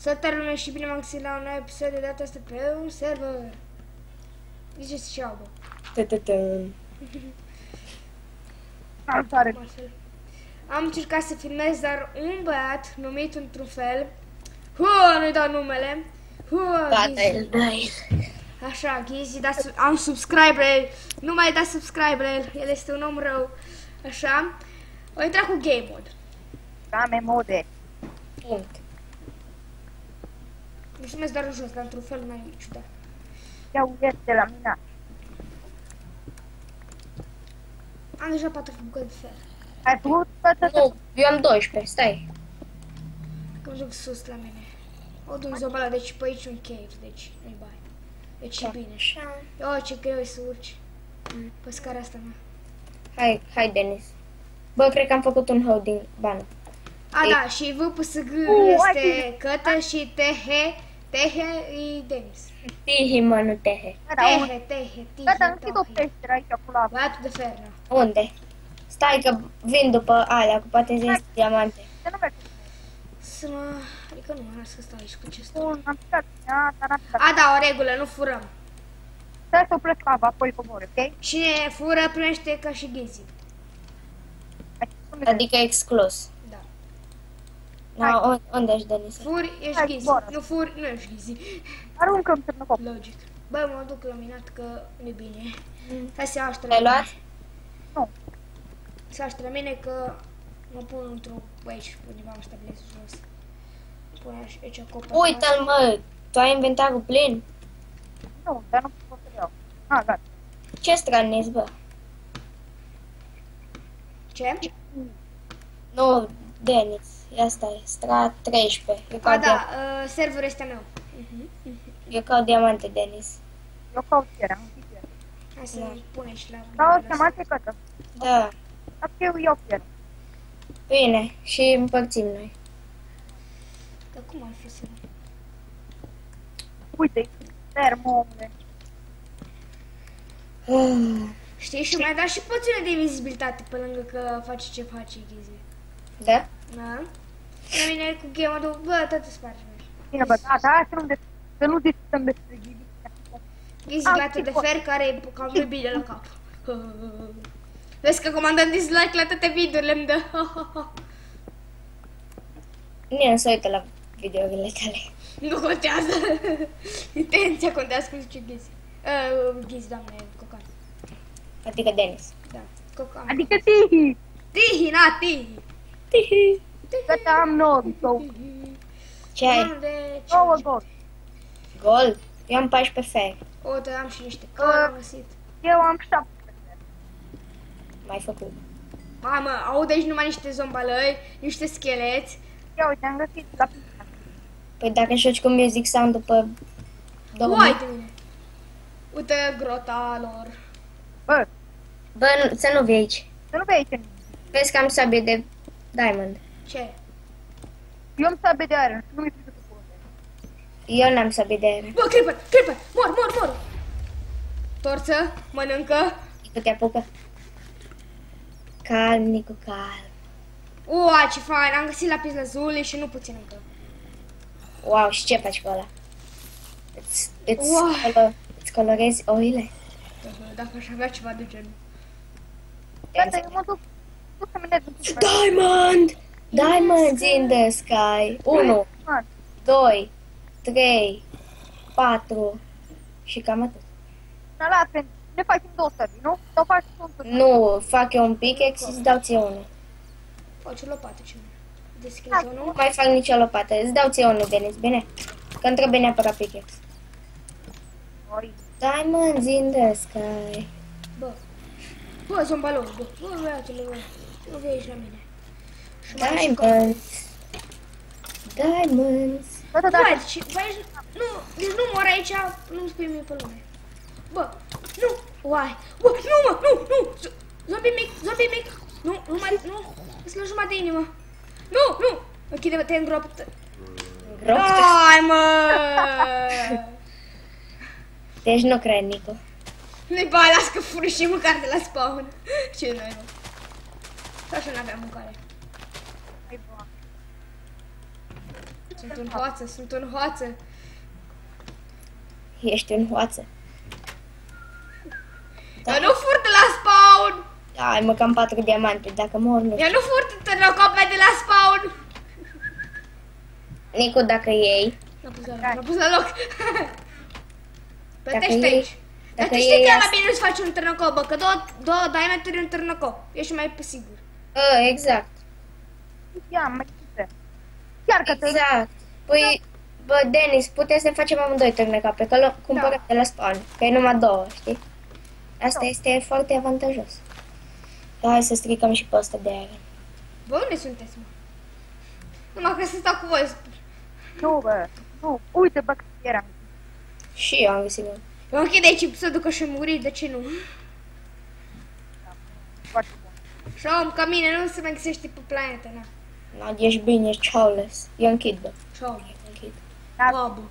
Salutare lume și bine m-am găsit la un nou episod de data asta pe un server. Ziceți și eu, bă. Am încercat să filmez, dar un băiat numit într-un fel, nu-i dau numele, așa, Ghizi, am subscribe la el, nu mai dați subscribe la el, el este un om rău, așa, o intra cu game mode. Game mode. Punct. Nu știu, doar jos, dar într-un fel mai ciudat. Iau ies de la mine. Am deja 4 bucăți de fer. Ai putut? Nu, eu am 12, stai. Mă duc sus la mine. O duc zobala, deci pe aici un cave, deci nu-i bai. Deci e bine. Așa. Ce greu e să urci pe scara asta mea. Hai, Denis. Bă, cred că am făcut un hău din bană. Da, și VPSG este Cătă și Tehe e Denis. Tihi, mă, nu tehe. Tehe, Gata, închid o peșteră aici cu lava. Băiatul de fer, na. Unde? Stai că vin după alea, cu poate zis diamante. Ce nu merge? Să mă... Adică nu mă las să stau aici cu ce stau. Bun, am picat. Dar n-am picat. Da, o regulă, nu furăm. Stai să opresc lava, apoi comori, ok? Cine fură primește ca și Ghizi. Adică exclus. Da. No, unde ești, Denis? Furi, ești Hai, Ghizi. zboară. Nu furi, nu ești Ghizi. Aruncă-mi semnăcop. Logic. Bă, mă duc la minat că nu-i bine. Hai să iau aștept Ai la luat? mine. Nu. Să aștept la mine că mă pun într-o... Aici, undeva mă stabilez jos. Pune aici copa. Uite-l, mă! Tu ai inventarul plin? Nu, dar nu pot să iau. Gata. Ce stranezi, bă? Ce? Nu, Denis. Asta e, strat 13. Eu caut, Serverul este meu. eu caut diamante, Denis. Eu caut pielea, nu știu pielea. Hai să pun aici la... Dau o chemate cătă. Da. Dacă eu iau pielea. Bine, și împărțim noi. Dar cum ar fi să... Uite, termo, omule. Știi, și mai da și poțiune de invizibilitate pe lângă că face ce face Ghizi. Da? Da? La mine cu game-ul, bă, tot îți spargi. Bine, bă, da, să nu discutăm despre Ghizi. Ghizi, băiatul de fer care e cam de bine la cap. Vezi că comandăm dislike la toate videourile îmi dă. Nimeni să uită la videourile tale. Nu contează. Intenția contează, cum zice Ghizi. Ghizi, doamne, cocan. Adică Denis. Da, cocan. Adică Tihi. Tihi, na, Tihi. Tihi. Gata, am 9 sau Ce ai? 9 gol. Gol? Eu am 14 fer. O, da, am și niște cări, am găsit. Eu am 7. Mai făcut. Mamă, aud aici numai niște zombalăi, niște scheleți. Ia uite, am găsit la pizza. Păi dacă înșoci cu music sound după 2 Uai minute. de mine. Uite grota lor. Bă, Bă, să nu vii aici. să nu vei aici nimic. Vezi că am sabie de diamond. Ce? Eu am sabie de iron și nu mi-e frică să pun. Eu n-am sabie de aer. Bă, creeper, mor. Torță, mănâncă. Nicu te apucă. Calm, Nicu, calm. Uai, ce fain, am găsit lapis lazuli și nu puțin încă. Wow, și ce faci cu ăla? Wow. Îți colorezi oile? Dacă aș avea ceva de genul. Gata, eu mă duc să minez un pic. Diamond! Diamonds in the sky. 1, 2, 3, 4 și cam atât. La fel, ne facem 2 săbii, nu? Sau faci un Nu, fac eu un pickaxe și îți dau ție unul. O, ce lopată, ce deschid Hai, Nu unul. mai fac nicio lopată, îți dau ție unul, Denis, bine? Că îmi trebuie neapărat pickaxe. Oi. Diamonds in the sky. Bă, zombalou, bă, băiatule, bă. Nu vei aici la mine. Și mai ai și Diamonds. Diamonds. Gata, da. Bă, și, bă, aici, nu, deci nu mor aici, nu-mi spui mie pe lume. Bă, nu, uai, bă, nu mă, nu, zombie mic, nu mai, nu, îți la jumătate de inimă. Nu, închide-te în groapă. Grob? Hai, mă! Deci nu cred, Nicu. Nu-i bai, las că furi și mâncare de la spawn. Ce n-ai, mă? Așa n-aveam mâncare. Hai, bă. Sunt în hoață, sunt în hoață. Ești în hoață. Eu nu furt de la spawn! Da, ai mă cam 4 diamante, dacă mor nu. Eu nu furt târnăcope de la spawn! Nicu, dacă iei, L-a pus la loc. Plătește Dacă aici. Dar dacă tu știi iei că e asta- mai bine să faci un târnăcop, bă, că două diametri un târnăcop. Ești mai pe sigur. exact. Ia, mai ține. Chiar că te... Exact. Păi, bă, Denis, putem să ne facem amândoi târnecape, că cumpărăm de la spawn, că e numai 2, știi? Asta este foarte avantajos. Hai să stricăm și pe ăsta de aia. Bă, unde sunteți, mă? Numai că să stau cu voi. Nu, bă, nu. Uite, bă, că eram. Și eu am găsit unul. Eu închid aici episodul că și-a murit, de ce nu? Foarte bun. Și om ca mine nu se mai găsește pe planetă, na. No, ești bine, ești Charles. Eu închid, bă. Și om, Închid. Da, babă.